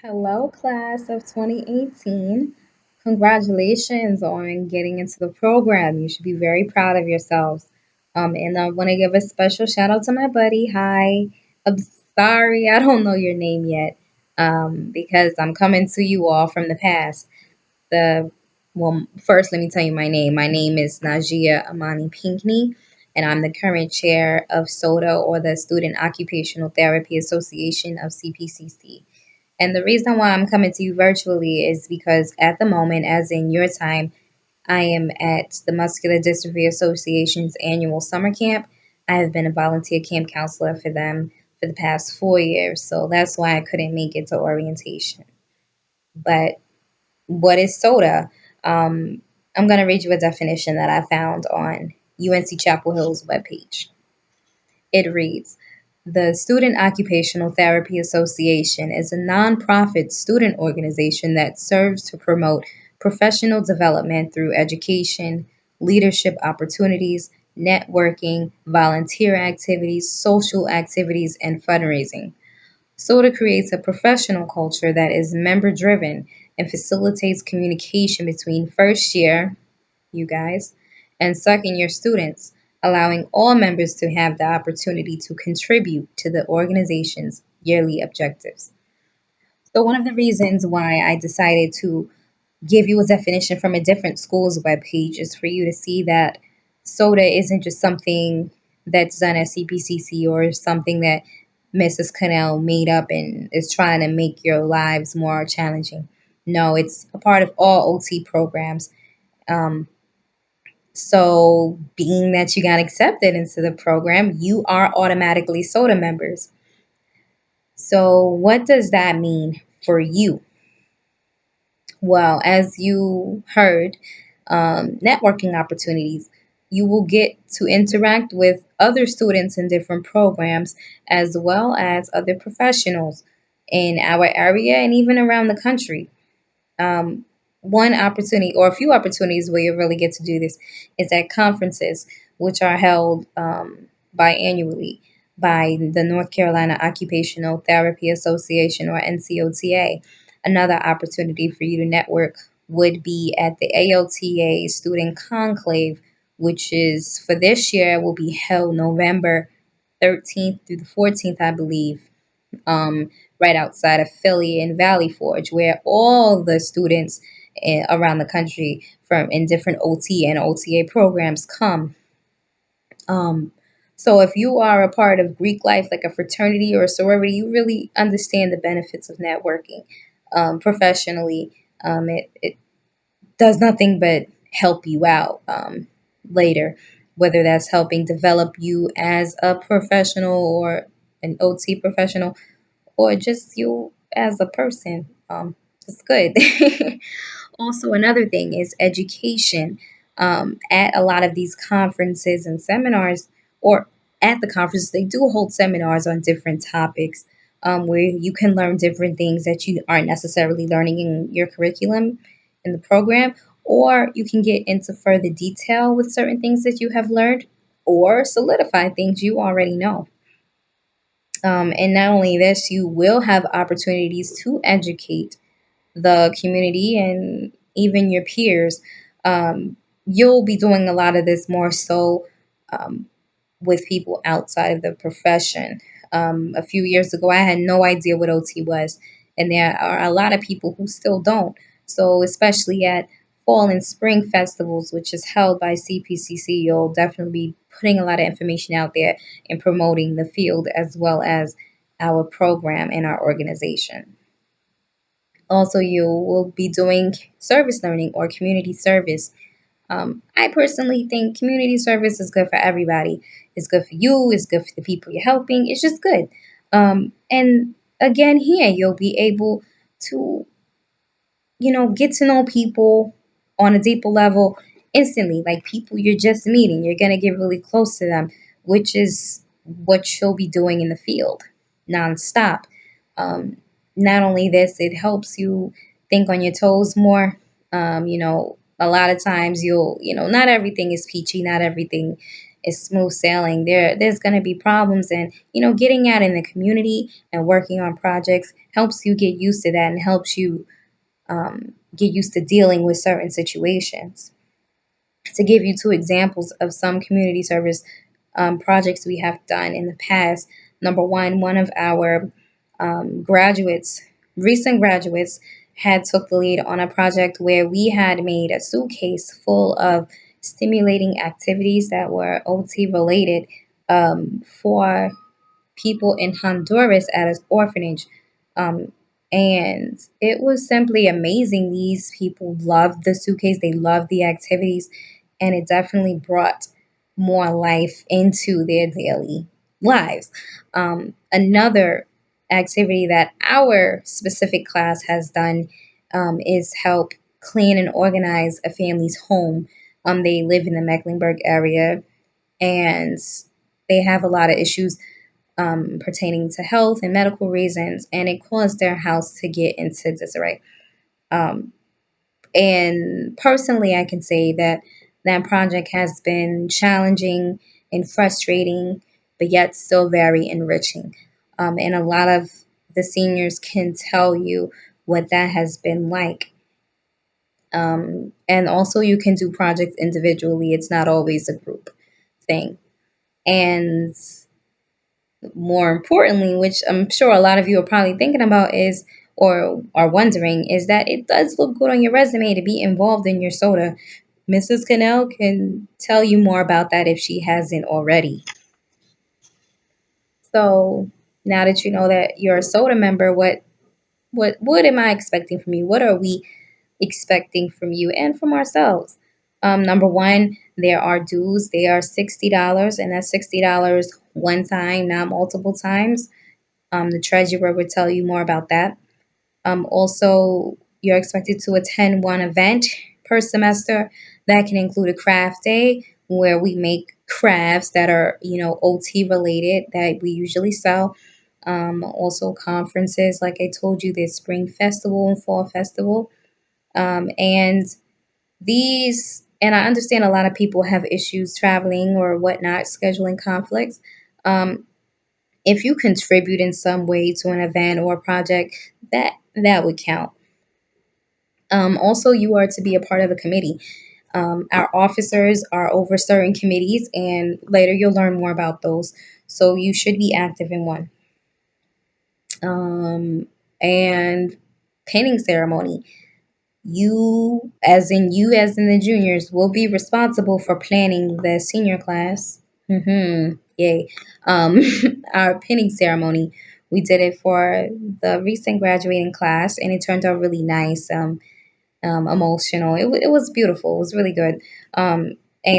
Hello, class of 2018. Congratulations on getting into the program. You should be very proud of yourselves. And I want to give a special shout out to my buddy. Hi. I'm sorry, I don't know your name yet because I'm coming to you all from the past. First, let me tell you my name. My name is Najjiyya Pinkney, and I'm the current chair of SOTA, or the Student Occupational Therapy Association of CPCC. And the reason why I'm coming to you virtually is because at the moment, as in your time, I am at the Muscular Dystrophy Association's annual summer camp. I have been a volunteer camp counselor for them for the past 4 years, so that's why I couldn't make it to orientation. But what is SOTA? Um, I'm going to read you a definition that I found on UNC Chapel Hill's webpage. It reads: the Student Occupational Therapy Association is a nonprofit student organization that serves to promote professional development through education, leadership opportunities, networking, volunteer activities, social activities, and fundraising. SOTA creates a professional culture that is member driven and facilitates communication between first year, you guys, and second year students, allowing all members to have the opportunity to contribute to the organization's yearly objectives. So, one of the reasons why I decided to give you a definition from a different school's webpage is for you to see that SOTA isn't just something that's done at CPCC or something that Mrs. Cannell made up and is trying to make your lives more challenging. No, it's a part of all OT programs. Um, so, being that you got accepted into the program, you are automatically SOTA members. So, what does that mean for you? Well, as you heard, networking opportunities. You will get to interact with other students in different programs as well as other professionals in our area and even around the country. um, One opportunity or a few opportunities where you really get to do this is at conferences, which are held biannually by the North Carolina Occupational Therapy Association, or NCOTA. Another opportunity for you to network would be at the AOTA Student Conclave, which is for this year will be held November 13th through the 14th, I believe, right outside of Philly in Valley Forge, where all the students around the country from in different OT and OTA programs come. Um, so if you are a part of Greek life, like a fraternity or a sorority, you really understand the benefits of networking professionally. It does nothing but help you out later, whether that's helping develop you as a professional or an OT professional, or just you as a person. It's good. Also, another thing is education. At a lot of these conferences and seminars, or at the conferences, they do hold seminars on different topics where you can learn different things that you aren't necessarily learning in your curriculum in the program, or you can get into further detail with certain things that you have learned, or solidify things you already know. And not only this, you will have opportunities to educate the community and even your peers. You'll be doing a lot of this more so um, with people outside of the profession. A few years ago, I had no idea what OT was, and there are a lot of people who still don't. So, especially at fall and spring festivals, which is held by CPCC, you'll definitely be putting a lot of information out there and promoting the field as well as our program and our organization. Also, you will be doing service learning or community service. I personally think community service is good for everybody. It's good for you, it's good for the people you're helping. It's just good. And again, here you'll be able to, get to know people on a deeper level instantly, like people you're just meeting. You're going to get really close to them, which is what you'll be doing in the field nonstop. Um, Not only this, it helps you think on your toes more. A lot of times not everything is peachy, not everything is smooth sailing. There's going to be problems, and getting out in the community and working on projects helps you get used to that and helps you get used to dealing with certain situations. To give you two examples of some community service projects we have done in the past. Number one of our graduates, recent graduates, had took the lead on a project where we had made a suitcase full of stimulating activities that were OT related for people in Honduras at an orphanage. Um, and it was simply amazing. These people loved the suitcase, they loved the activities, and it definitely brought more life into their daily lives. Another activity that our specific class has done is help clean and organize a family's home. They live in the Mecklenburg area, and they have a lot of issues pertaining to health and medical reasons, and it caused their house to get into disarray. Um, and personally, I can say that that project has been challenging and frustrating, but yet still very enriching. And a lot of the seniors can tell you what that has been like. And also, you can do projects individually, it's not always a group thing. And more importantly, which I'm sure a lot of you are probably thinking about is or are wondering, is that it does look good on your resume to be involved in your SOTA. Mrs. Cannell can tell you more about that if she hasn't already. So now that you know that you're a SOTA member, what am I expecting from you? What are we expecting from you and from ourselves? Number one, there are dues. They are $60, and that's $60 one time, not multiple times. The treasurer would tell you more about that. Also, you're expected to attend one event per semester. That can include a craft day where we make crafts that are, OT related that we usually sell. Also, conferences, like I told you, there's spring festival and fall festival. And and I understand a lot of people have issues traveling or whatnot, scheduling conflicts. Um, if you contribute in some way to an event or a project, that would count. Also, you are to be a part of a committee. Our officers are over certain committees, and later you'll learn more about those. So you should be active in one. And painting ceremony. You as in the juniors, will be responsible for planning the senior class. Yay. Um, our pinning ceremony. We did it for the recent graduating class, and it turned out really nice, emotional. It was beautiful. It was really good. And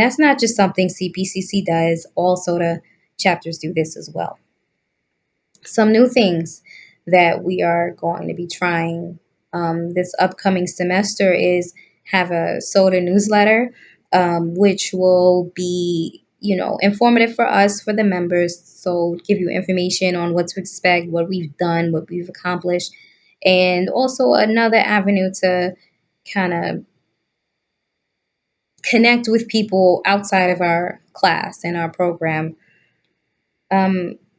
that's not just something CPCC does. All SOTA chapters do this as well. Some new things that we are going to be trying this upcoming semester is have a SOTA newsletter, which will be, informative for us, for the members. So give you information on what to expect, what we've done, what we've accomplished, and also another avenue to kind of connect with people outside of our class and our program.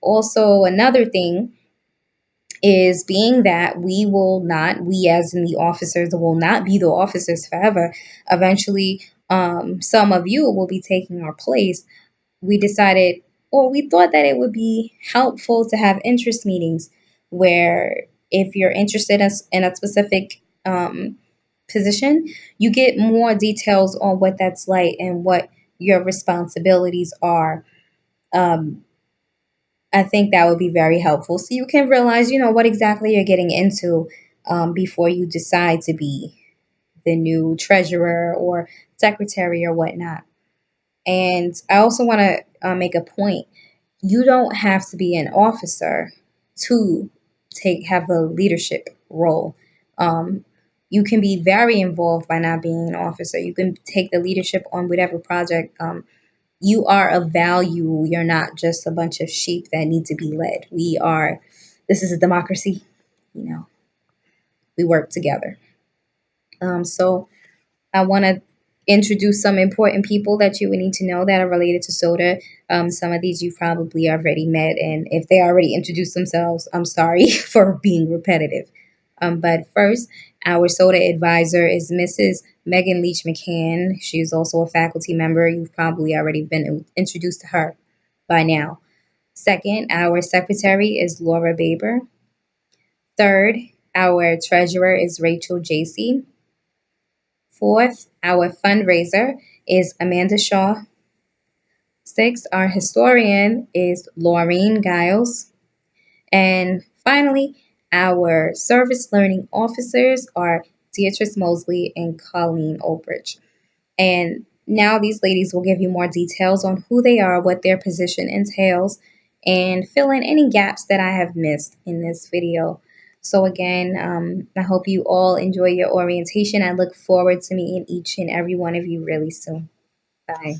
Also, another thing is being that we as in the officers will not be the officers forever. Eventually, some of you will be taking our place. We decided, or we thought that it would be helpful to have interest meetings where if you're interested in a specific position, you get more details on what that's like and what your responsibilities are. Um, I think that would be very helpful. So you can realize, what exactly you're getting into before you decide to be the new treasurer or secretary or whatnot. And I also want to make a point. You don't have to be an officer to have a leadership role. Um, you can be very involved by not being an officer. You can take the leadership on whatever project. You are of value. You're not just a bunch of sheep that need to be led. This is a democracy. You know, we work together. So I want to introduce some important people that you would need to know that are related to SOTA. Some of these you probably already met, and if they already introduced themselves, I'm sorry for being repetitive. But first, our SOTA advisor is Mrs. Megan Leach McCann. She's also a faculty member. You've probably already been introduced to her by now. Second, our secretary is Laura Baber. Third, our treasurer is Rachel JC. Fourth, our fundraiser is Amanda Shaw. Sixth, our historian is Laureen Giles. And finally, our service learning officers are Beatrice Mosley and Colleen Olbridge. And now these ladies will give you more details on who they are, what their position entails, and fill in any gaps that I have missed in this video. So again, I hope you all enjoy your orientation. I look forward to meeting each and every one of you really soon. Bye.